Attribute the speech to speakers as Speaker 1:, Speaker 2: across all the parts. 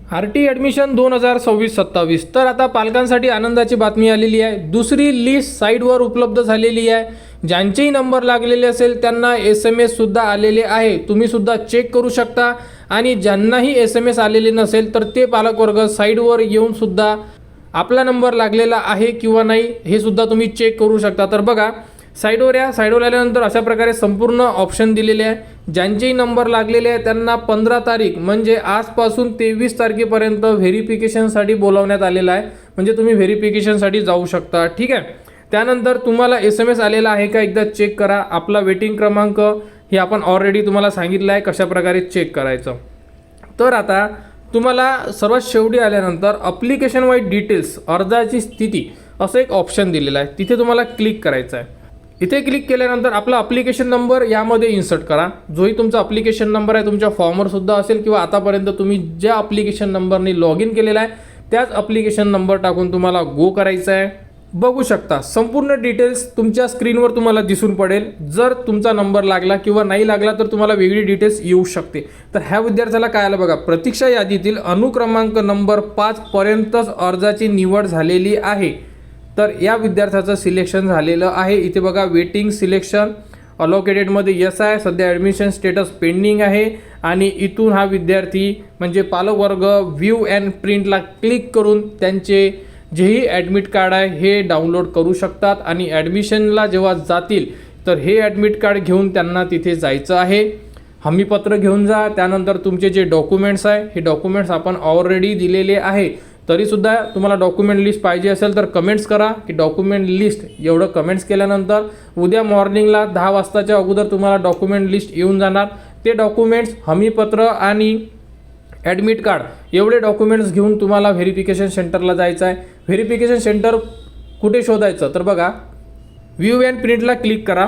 Speaker 1: RT admission 2026-27. तर आता पालकांसाठी आनंदाची बातमी आलेली आहे. दुसरी लिस्ट साईटवर उपलब्ध झालेली आहे. ज्यांचेही नंबर लागलेले असेल त्यांना SMS सुद्धा आलेले आहे. तुम्ही सुद्धा चेक करू शकता आणि ज्यांनाही SMS आलेले नसेल तर ते पालकवर्ग साईटवर येऊन सुद्धा आपला नंबर लागलेला आहे किंवा नाही हे सुद्धा तुम्ही चेक करू शकता. तर बघा साईटवर आल्यानंतर अशा प्रकारे संपूर्ण ऑप्शन दिलेले आहे. ज्यांचेही नंबर लागलेले आहे त्यांना 15 तारीख म्हणजे आजपासून 23 तारखेपर्यंत व्हेरिफिकेशनसाठी बोलावण्यात आलेलं आहे. म्हणजे तुम्ही व्हेरिफिकेशनसाठी जाऊ शकता. ठीक आहे. त्यानंतर तुम्हाला SMS आलेला आहे का एकदा चेक करा. आपला वेटिंग क्रमांक हे आपण ऑलरेडी तुम्हाला सांगितलं आहे कशा प्रकारे चेक करायचं. तर आता तुम्हाला सर्वात शेवटी आल्यानंतर अप्लिकेशन वाईज डिटेल्स अर्जाची स्थिती असं एक ऑप्शन दिलेलं आहे. तिथे तुम्हाला क्लिक करायचं आहे. इथे क्लिक केल्यानंतर आपला अप्लिकेशन नंबर यामध्ये इन्सर्ट करा. जोही तुमचा अप्लिकेशन नंबर आहे तुमच्या फॉर्मवर सुद्धा असेल किंवा आतापर्यंत तुम्ही ज्या अप्लिकेशन नंबरने लॉग इन केलेला आहे त्याच अप्लिकेशन नंबर टाकून तुम्हाला गो करायचं आहे. बघू शकता संपूर्ण डिटेल्स तुमच्या स्क्रीनवर तुम्हाला दिसून पडेल. जर तुमचा नंबर लागला किंवा नाही लागला तर तुम्हाला वेगळी डिटेल्स येऊ शकते. तर ह्या विद्यार्थ्याला काय आलं बघा, प्रतीक्षा यादीतील अनुक्रमांक नंबर 5 पर्यंतच अर्जाची निवड झालेली आहे. तर या विद्यार्थ्याचं सिलेक्शन झालेलं आहे. इथे बघा वेटिंग सिलेक्शन अलोकेटेडमध्ये यस आहे. सध्या ॲडमिशन स्टेटस पेंडिंग आहे आणि इथून हा विद्यार्थी म्हणजे पालकवर्ग व्ह्यू अँड प्रिंटला क्लिक करून त्यांचे जेही ॲडमिट कार्ड आहे हे डाउनलोड करू शकतात आणि ॲडमिशनला जेव्हा जातील तर हे ॲडमिट कार्ड घेऊन त्यांना तिथे जायचं आहे. हमीपत्र घेऊन जा. त्यानंतर तुमचे जे डॉक्युमेंट्स आहे हे डॉक्युमेंट्स आपण ऑलरेडी दिलेले आहे. तरीसुद्धा तुम्हाला डॉक्युमेंट लिस्ट पाहिजे असेल तर कमेंट्स करा की डॉक्युमेंट लिस्ट. एवढं कमेंट्स केल्यानंतर उद्या मॉर्निंगला 10 वाजताच्या अगोदर तुम्हाला डॉक्युमेंट लिस्ट येऊन जाणार. ते डॉक्युमेंट्स हमीपत्र आणि ॲडमिट कार्ड एवढे डॉक्युमेंट्स घेऊन तुम्हाला व्हेरिफिकेशन सेंटरला जायचं आहे. व्हेरिफिकेशन सेंटर कुठे शोधायचं तर बघा व्ह्यू अँड प्रिंटला क्लिक करा.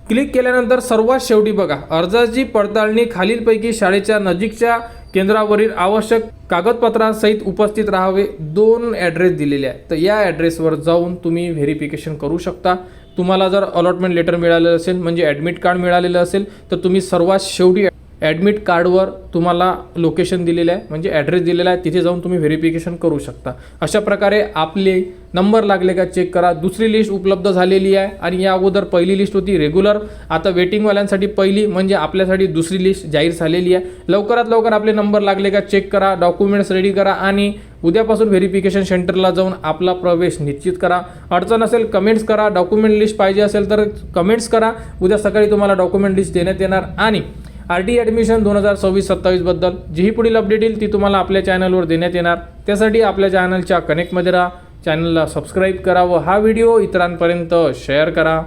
Speaker 1: क्लिक केल्यानंतर सर्वात शेवटी बघा अर्जाची पडताळणी खालीलपैकी शाळेच्या नजीकच्या केंद्रावरील आवश्यक कागदपत्रांसहित उपस्थित राहावे 2 ॲड्रेस दिलेले आहेत. तर या ॲड्रेसवर जाऊन तुम्ही व्हेरिफिकेशन करू शकता. तुम्हाला जर अलॉटमेंट लेटर मिळालेलं असेल म्हणजे ॲडमिट कार्ड मिळालेलं असेल तर तुम्ही सर्वात शेवटी ॲडमिट कार्डवर तुम्हाला लोकेशन दिलेलं आहे म्हणजे ॲड्रेस दिलेला आहे तिथे जाऊन तुम्ही व्हेरिफिकेशन करू शकता. अशा प्रकारे आपले नंबर लागले का चेक करा. दुसरी लिस्ट उपलब्ध झालेली आहे आणि या अगोदर पहिली लिस्ट होती रेग्युलर. आता वेटिंगवाल्यांसाठी पहिली म्हणजे आपल्यासाठी दुसरी लिस्ट जाहीर झालेली आहे. लवकरात लवकर आपले नंबर लागले का चेक करा. डॉक्युमेंट्स रेडी करा आणि उद्यापासून व्हेरिफिकेशन सेंटरला जाऊन आपला प्रवेश निश्चित करा. अडचण असेल कमेंट्स करा. डॉक्युमेंट लिस्ट पाहिजे असेल तर कमेंट्स करा. उद्या सकाळी तुम्हाला डॉक्युमेंट लिस्ट देण्यात येणार. आणि RT ॲडमिशन 2026-27 बद्दल जीही पुढील अपडेट येईल ती तुम्हाला आपल्या चॅनलवर देण्यात येणार. त्यासाठी आपल्या चॅनलच्या कनेक्टमध्ये राहा. चॅनलला सबस्क्राईब करा व हा व्हिडिओ इतरांपर्यंत शेअर करा.